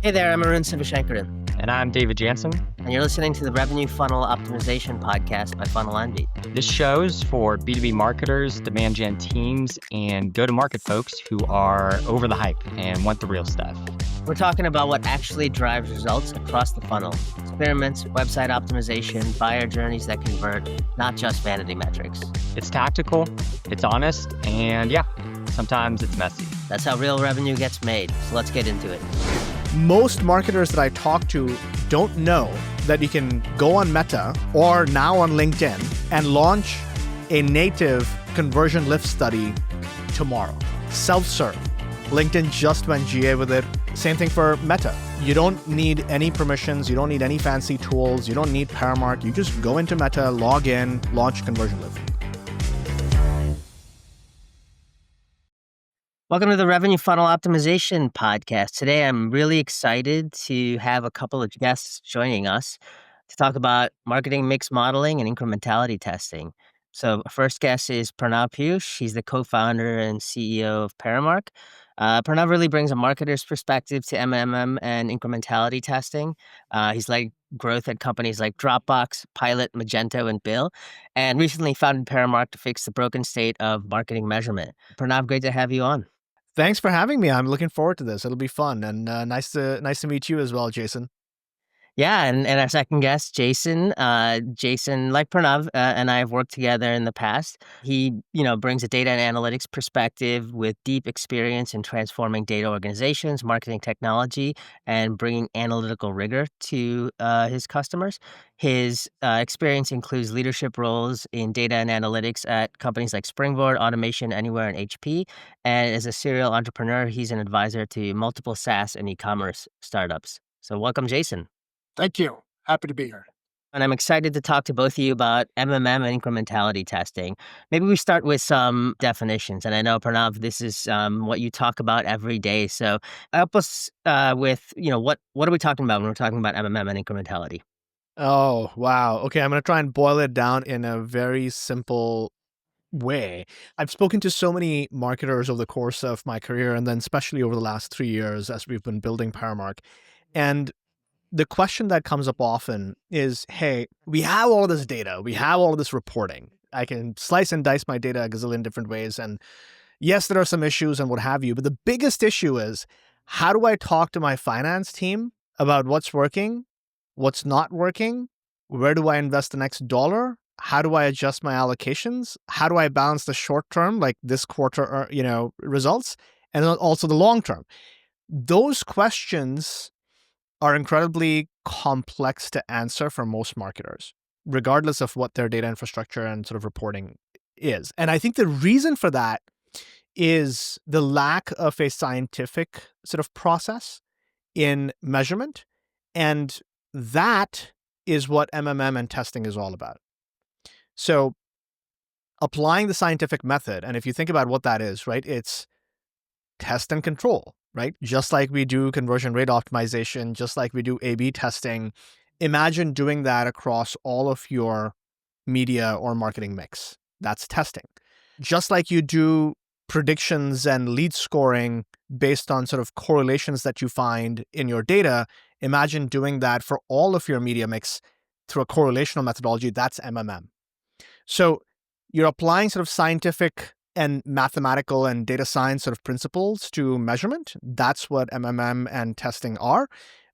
Hey there, I'm Arun Sivashankaran, And I'm David Jansen. and you're listening to the Revenue Funnel Optimization Podcast by Funnel Envy. This show's for B2B marketers, demand gen teams, and go-to-market folks who are over the hype and want the real stuff. We're talking about what actually drives results across the funnel. Experiments, website optimization, buyer journeys that convert, not just vanity metrics. It's tactical, it's honest, and yeah, sometimes it's messy. That's how real revenue gets made, so let's get into it. Most marketers that I talk to don't know that you can go on Meta or now on LinkedIn and launch a native conversion lift study tomorrow. Self-serve. LinkedIn just went GA with it. Same thing for Meta. You don't need any permissions. You don't need any fancy tools. You don't need Paramark. You just go into Meta, log in, launch conversion lift. Welcome to the Revenue Funnel Optimization Podcast. Today, I'm really excited to have a couple of guests joining us to talk about marketing mix modeling and incrementality testing. So, our first guest is Pranav Piyush. He's the co-founder and CEO of Paramark. Pranav really brings a marketer's perspective to MMM and incrementality testing. He's led growth at companies like Dropbox, Pilot, Magento, and Bill, and recently founded Paramark to fix the broken state of marketing measurement. Pranav, great to have you on. Thanks for having me. I'm looking forward to this. It'll be fun, and nice to meet you as well, Jason. Yeah, and our second guest, Jason. Jason, like Pranav, and I have worked together in the past. He, brings a data and analytics perspective with deep experience in transforming data organizations, marketing technology, and bringing analytical rigor to his customers. His experience includes leadership roles in data and analytics at companies like Springboard, Automation Anywhere, and HP. And as a serial entrepreneur, he's an advisor to multiple SaaS and e-commerce startups. So welcome, Jason. Thank you. Happy to be here. And I'm excited to talk to both of you about MMM and incrementality testing. Maybe we start with some definitions. And I know, Pranav, this is what you talk about every day. So help us with, what are we talking about when we're talking about MMM and incrementality? Oh, wow. Okay, I'm going to try and boil it down in a very simple way. I've spoken to so many marketers over the course of my career, and then especially over the last 3 years as we've been building Paramark. And the question that comes up often is, hey, we have all of this data. We have all of this reporting. I can slice and dice my data a gazillion different ways. And yes, there are some issues and what have you. But the biggest issue is, how do I talk to my finance team about what's working, what's not working? Where do I invest the next dollar? How do I adjust my allocations? How do I balance the short term, like this quarter, results, and also the long term? Those questions are incredibly complex to answer for most marketers, regardless of what their data infrastructure and sort of reporting is. And I think the reason for that is the lack of a scientific sort of process in measurement. And that is what MMM and testing is all about. So applying the scientific method, and if you think about what that is, right, it's test and control, right? Just like we do conversion rate optimization, just like we do A/B testing, imagine doing that across all of your media or marketing mix. That's testing. Just like you do predictions and lead scoring based on sort of correlations that you find in your data, imagine doing that for all of your media mix through a correlational methodology. That's MMM. So you're applying sort of scientific and mathematical and data science sort of principles to measurement. That's what MMM and testing are.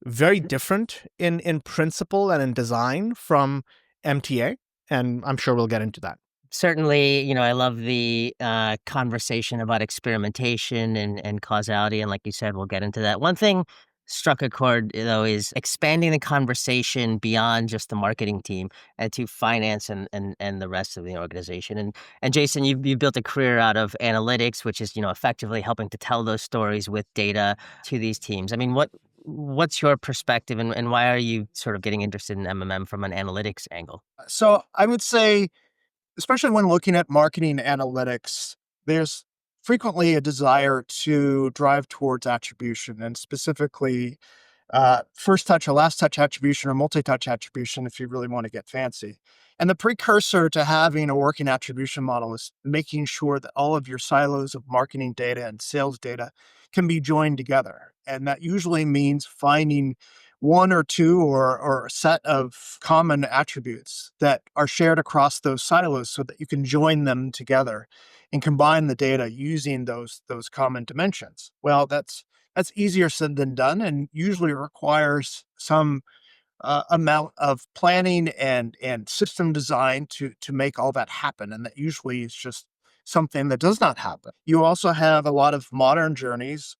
Very different in principle and in design from MTA. And I'm sure we'll get into that. Certainly, I love the conversation about experimentation and causality. And like you said, we'll get into that. One thing struck a chord, though, is expanding the conversation beyond just the marketing team and to finance and the rest of the organization. And Jason, you've built a career out of analytics, which is, effectively helping to tell those stories with data to these teams. I mean, what's your perspective and why are you sort of getting interested in MMM from an analytics angle? So I would say, especially when looking at marketing analytics, there's frequently a desire to drive towards attribution and specifically first touch or last touch attribution or multi-touch attribution if you really want to get fancy. And the precursor to having a working attribution model is making sure that all of your silos of marketing data and sales data can be joined together. And that usually means finding one or two or a set of common attributes that are shared across those silos so that you can join them together and combine the data using those common dimensions. Well, that's easier said than done, and usually requires some amount of planning and system design to make all that happen. And that usually is just something that does not happen. You also have a lot of modern journeys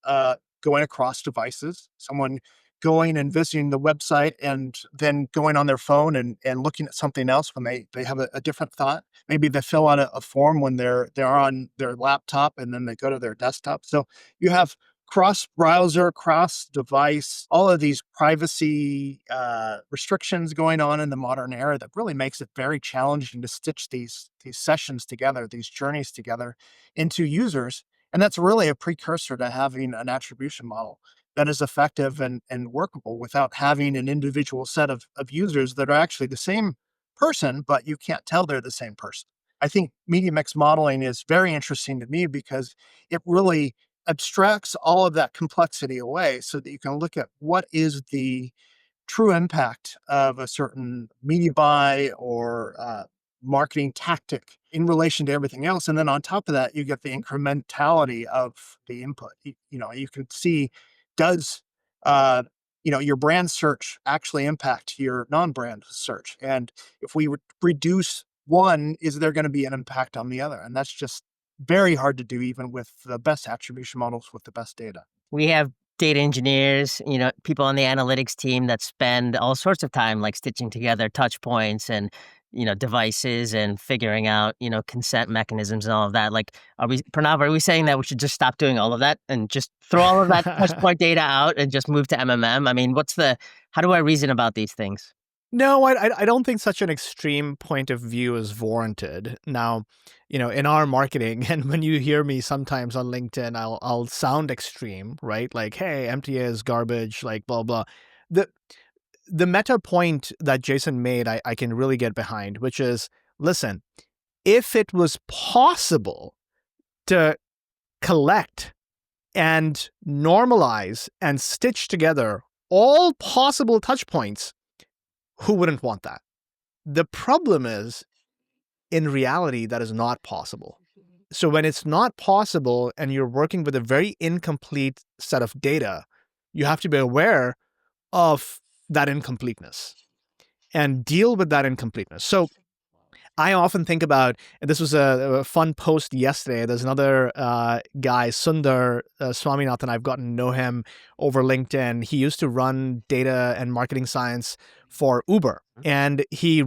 going across devices. Someone going and visiting the website and then going on their phone and looking at something else when they have a different thought. Maybe they fill out a form when they're on their laptop and then they go to their desktop. So you have cross-browser, cross-device, all of these privacy restrictions going on in the modern era that really makes it very challenging to stitch these sessions together, these journeys together into users. And that's really a precursor to having an attribution model that is effective and workable without having an individual set of users that are actually the same person, but you can't tell they're the same person. I think media mix modeling is very interesting to me because it really abstracts all of that complexity away so that you can look at what is the true impact of a certain media buy or marketing tactic in relation to everything else. And then on top of that, you get the incrementality of the input. You can see, does your brand search actually impact your non-brand search? And if we reduce one, is there going to be an impact on the other? And that's just very hard to do, even with the best attribution models with the best data. We have data engineers, people on the analytics team that spend all sorts of time like stitching together touch points and, devices and figuring out, consent mechanisms and all of that. Like, Pranav, are we saying that we should just stop doing all of that and just throw all of that touch point data out and just move to MMM? I mean, how do I reason about these things? No, I don't think such an extreme point of view is warranted. Now, in our marketing, and when you hear me sometimes on LinkedIn, I'll sound extreme, right? Like, hey, MTA is garbage, like blah blah. The meta point that Jason made, I can really get behind, which is, listen, if it was possible to collect and normalize and stitch together all possible touch points, who wouldn't want that? The problem is, in reality, that is not possible. So when it's not possible and you're working with a very incomplete set of data, you have to be aware of that incompleteness and deal with that incompleteness. So I often think about, and this was a fun post yesterday. There's another guy, Sundar Swaminathan. I've gotten to know him over LinkedIn. He used to run data and marketing science for Uber. And he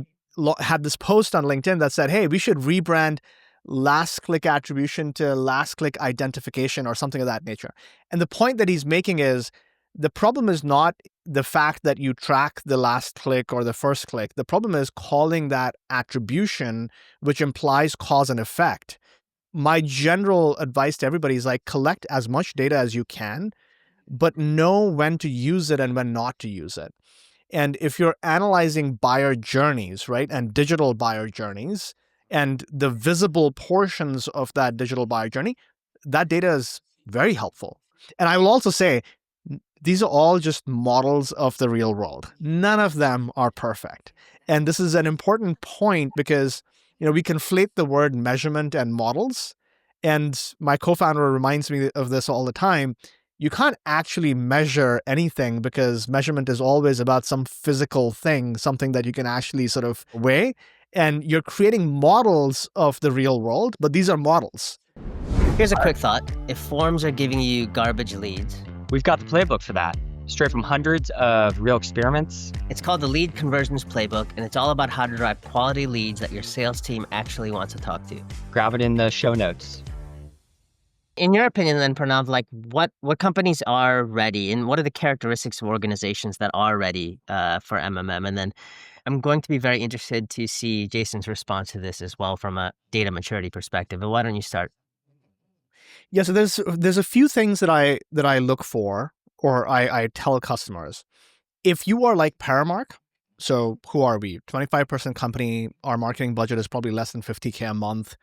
had this post on LinkedIn that said, hey, we should rebrand last click attribution to last click identification or something of that nature. And the point that he's making is, the problem is not the fact that you track the last click or the first click. The problem is calling that attribution, which implies cause and effect. My general advice to everybody is like, collect as much data as you can, but know when to use it and when not to use it. And if you're analyzing buyer journeys, right, and digital buyer journeys, and the visible portions of that digital buyer journey, that data is very helpful. And I will also say, these are all just models of the real world. None of them are perfect. And this is an important point because, we conflate the word measurement and models. And my co-founder reminds me of this all the time. You can't actually measure anything because measurement is always about some physical thing, something that you can actually sort of weigh. And you're creating models of the real world, but these are models. Here's a quick thought. If forms are giving you garbage leads, We've got the playbook for that, straight from hundreds of real experiments. It's called the Lead Conversions Playbook, and it's all about how to drive quality leads that your sales team actually wants to talk to. Grab it in the show notes. In your opinion then, Pranav, like what companies are ready and what are the characteristics of organizations that are ready for MMM? And then I'm going to be very interested to see Jason's response to this as well from a data maturity perspective. But why don't you start? Yeah, so there's a few things that I look for or I tell customers, if you are like Paramark, so who are we? 25% company. Our marketing budget is probably less than $50K a month.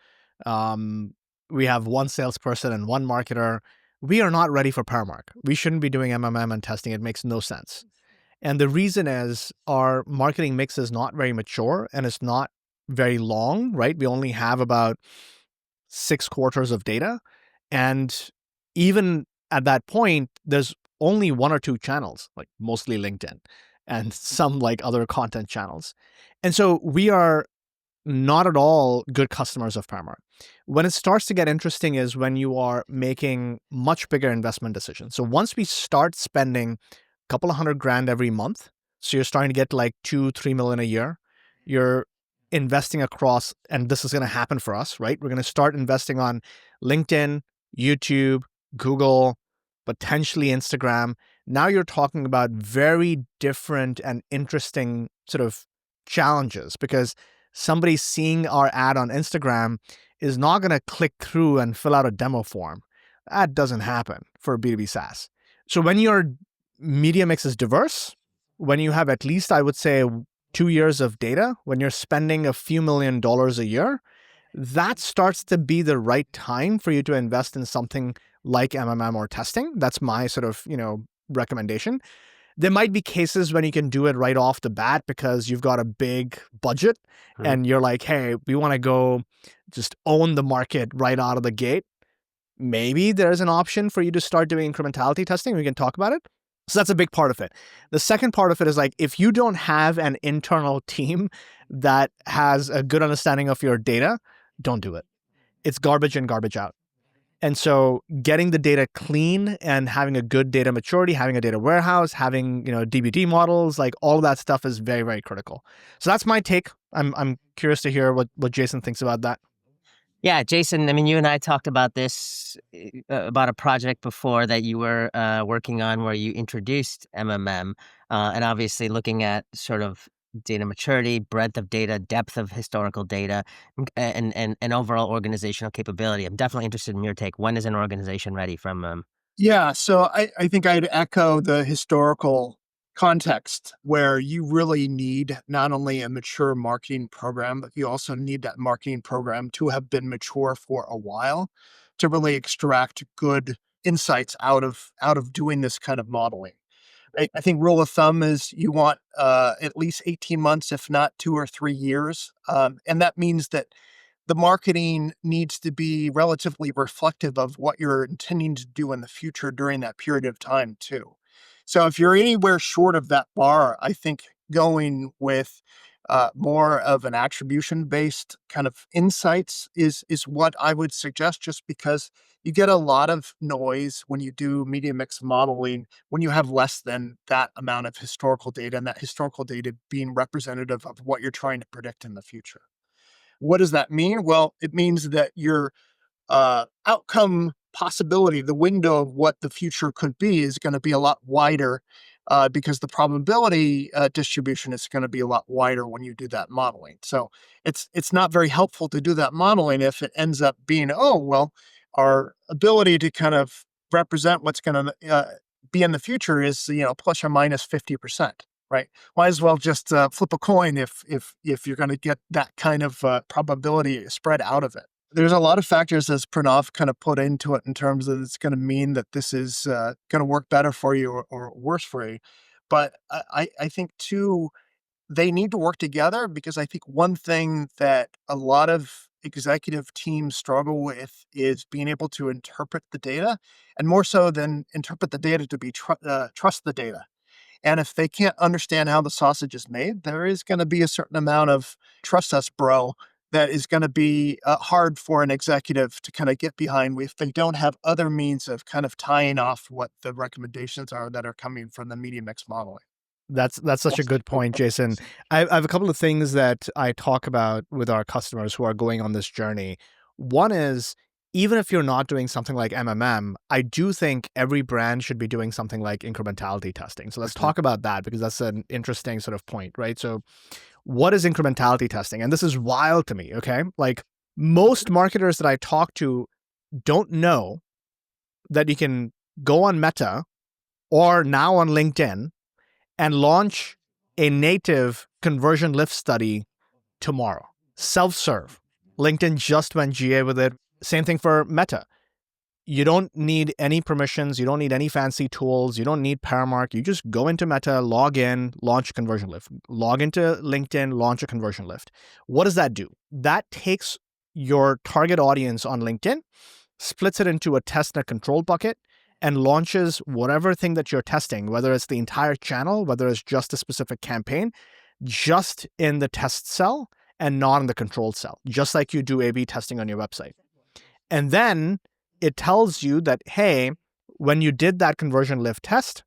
We have one salesperson and one marketer. We are not ready for Paramark. We shouldn't be doing MMM and testing. It makes no sense. And the reason is our marketing mix is not very mature and it's not very long, right? We only have about 6 quarters of data. And even at that point, there's only 1 or 2 channels, like mostly LinkedIn and some like other content channels. And so we are not at all good customers of Paramark. When it starts to get interesting is when you are making much bigger investment decisions. So once we start spending a couple of $100,000 every month, so you're starting to get like 2-3 million a year, you're investing across, and this is going to happen for us, right? We're going to start investing on LinkedIn, YouTube, Google, potentially Instagram. Now you're talking about very different and interesting sort of challenges, because somebody seeing our ad on Instagram is not going to click through and fill out a demo form. That doesn't happen for B2B SaaS. So when your media mix is diverse, when you have at least, I would say, 2 years of data, when you're spending a few $1,000,000 a year, that starts to be the right time for you to invest in something like MMM or testing. That's my sort of, recommendation. There might be cases when you can do it right off the bat because you've got a big budget and you're like, hey, we want to go just own the market right out of the gate. Maybe there's an option for you to start doing incrementality testing. We can talk about it. So that's a big part of it. The second part of it is like, if you don't have an internal team that has a good understanding of your data, don't do it. It's garbage in, garbage out. And so getting the data clean and having a good data maturity, having a data warehouse, having, DBT models, like all of that stuff is very, very critical. So that's my take. I'm curious to hear what Jason thinks about that. Yeah, Jason, I mean, you and I talked about this, about a project before that you were working on where you introduced MMM, and obviously looking at sort of data maturity, breadth of data, depth of historical data, and overall organizational capability. I'm definitely interested in your take. When is an organization ready from Yeah, so I think I'd echo the historical context where you really need not only a mature marketing program, but you also need that marketing program to have been mature for a while to really extract good insights out of doing this kind of modeling. I think rule of thumb is you want at least 18 months, if not 2 or 3 years. And that means that the marketing needs to be relatively reflective of what you're intending to do in the future during that period of time too. So if you're anywhere short of that bar, I think going with more of an attribution-based kind of insights is what I would suggest, just because you get a lot of noise when you do media mix modeling when you have less than that amount of historical data, and that historical data being representative of what you're trying to predict in the future. What does that mean? Well, it means that your outcome possibility, the window of what the future could be, is going to be a lot wider because the probability distribution is going to be a lot wider when you do that modeling. So it's not very helpful to do that modeling if it ends up being, oh, well, our ability to kind of represent what's going to be in the future is, plus or minus 50%. Right. Might as well just flip a coin if you're going to get that kind of probability spread out of it. There's a lot of factors, as Pranav kind of put into it, in terms of it's going to mean that this is going to work better for you or worse for you. But I think too, they need to work together, because I think one thing that a lot of executive teams struggle with is being able to interpret the data, and more so than interpret the data, to be trust the data. And if they can't understand how the sausage is made, there is going to be a certain amount of trust us, bro, that is going to be hard for an executive to kind of get behind if they don't have other means of kind of tying off what the recommendations are that are coming from the media mix modeling. That's such a good point, Jason. I have a couple of things that I talk about with our customers who are going on this journey. One is, even if you're not doing something like MMM, I do think every brand should be doing something like incrementality testing. So let's talk about that, because that's an interesting sort of point, right? So what is incrementality testing? And this is wild to me, okay? Like, most marketers that I talk to don't know that you can go on Meta or now on LinkedIn and launch a native conversion lift study tomorrow. Self-serve. LinkedIn just went GA with it. Same thing for Meta. You don't need any permissions. You don't need any fancy tools. You don't need Paramark. You just go into Meta, log in, launch a conversion lift. Log into LinkedIn, launch a conversion lift. What does that do? That takes your target audience on LinkedIn, splits it into a test and a control bucket, and launches whatever thing that you're testing, whether it's the entire channel, whether it's just a specific campaign, just in the test cell and not in the controlled cell, just like you do A/B testing on your website. And then it tells you that, hey, when you did that conversion lift test,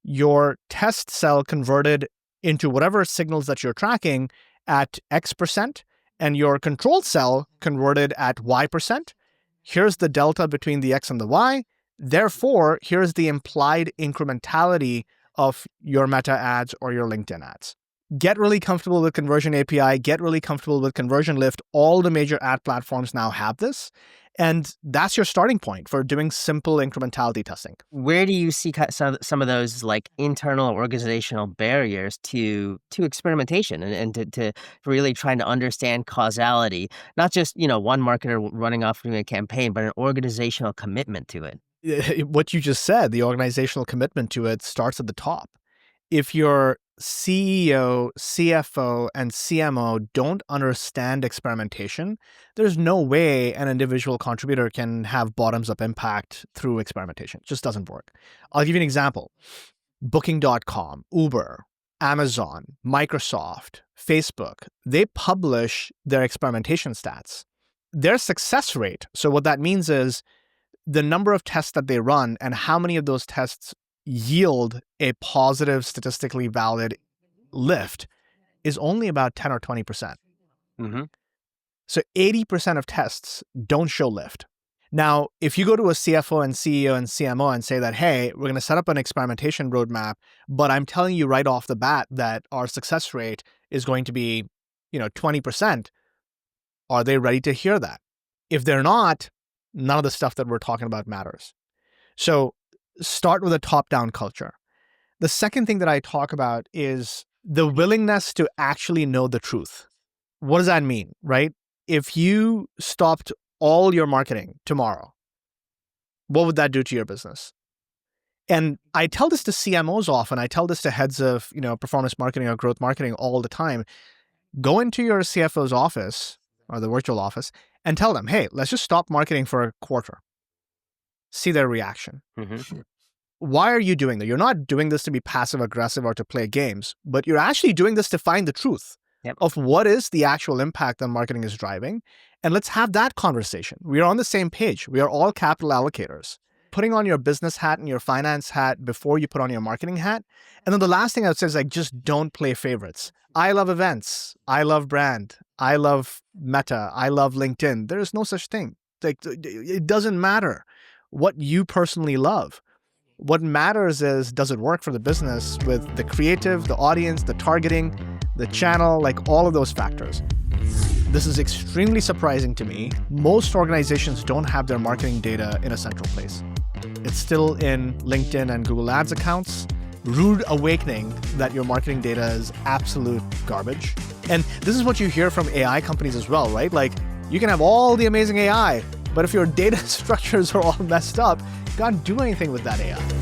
your test cell converted into whatever signals that you're tracking at X%, and your control cell converted at Y%. Here's the delta between the X and the Y. Therefore, here's the implied incrementality of your Meta ads or your LinkedIn ads. Get really comfortable with Conversion API, get really comfortable with Conversion Lift. All the major ad platforms now have this. And that's your starting point for doing simple incrementality testing. Where do you see some of those like internal organizational barriers to experimentation and to really trying to understand causality, not just, one marketer running off doing a campaign, but an organizational commitment to it? What you just said, the organizational commitment to it starts at the top. If your CEO, CFO, and CMO don't understand experimentation, there's no way an individual contributor can have bottoms-up impact through experimentation. It just doesn't work. I'll give you an example. Booking.com, Uber, Amazon, Microsoft, Facebook, they publish their experimentation stats. Their success rate, so what that means is the number of tests that they run and how many of those tests yield a positive, statistically valid lift, is only about 10 or 20%. Mm-hmm. So 80% of tests don't show lift. Now, if you go to a CFO and CEO and CMO and say that, hey, we're going to set up an experimentation roadmap, but I'm telling you right off the bat that our success rate is going to be, 20%, are they ready to hear that? If they're not, none of the stuff that we're talking about matters. So start with a top-down culture. The second thing that I talk about is the willingness to actually know the truth. What does that mean, right? If you stopped all your marketing tomorrow, what would that do to your business? And I tell this to CMOs often. I tell this to heads of, performance marketing or growth marketing all the time. Go into your CFO's office or the virtual office and tell them, hey, let's just stop marketing for a quarter. See their reaction. Mm-hmm. Why are you doing that? You're not doing this to be passive aggressive or to play games, but you're actually doing this to find the truth of what is the actual impact that marketing is driving. And let's have that conversation. We are on the same page. We are all capital allocators. Putting on your business hat and your finance hat before you put on your marketing hat. And then the last thing I would say is just don't play favorites. I love events. I love brand. I love Meta. I love LinkedIn. There is no such thing. It doesn't matter what you personally love. What matters is, does it work for the business with the creative, the audience, the targeting, the channel, all of those factors. This is extremely surprising to me. Most organizations don't have their marketing data in a central place. It's still in LinkedIn and Google Ads accounts. Rude awakening that your marketing data is absolute garbage. And this is what you hear from AI companies as well, right? You can have all the amazing AI, but if your data structures are all messed up, you can't do anything with that AI.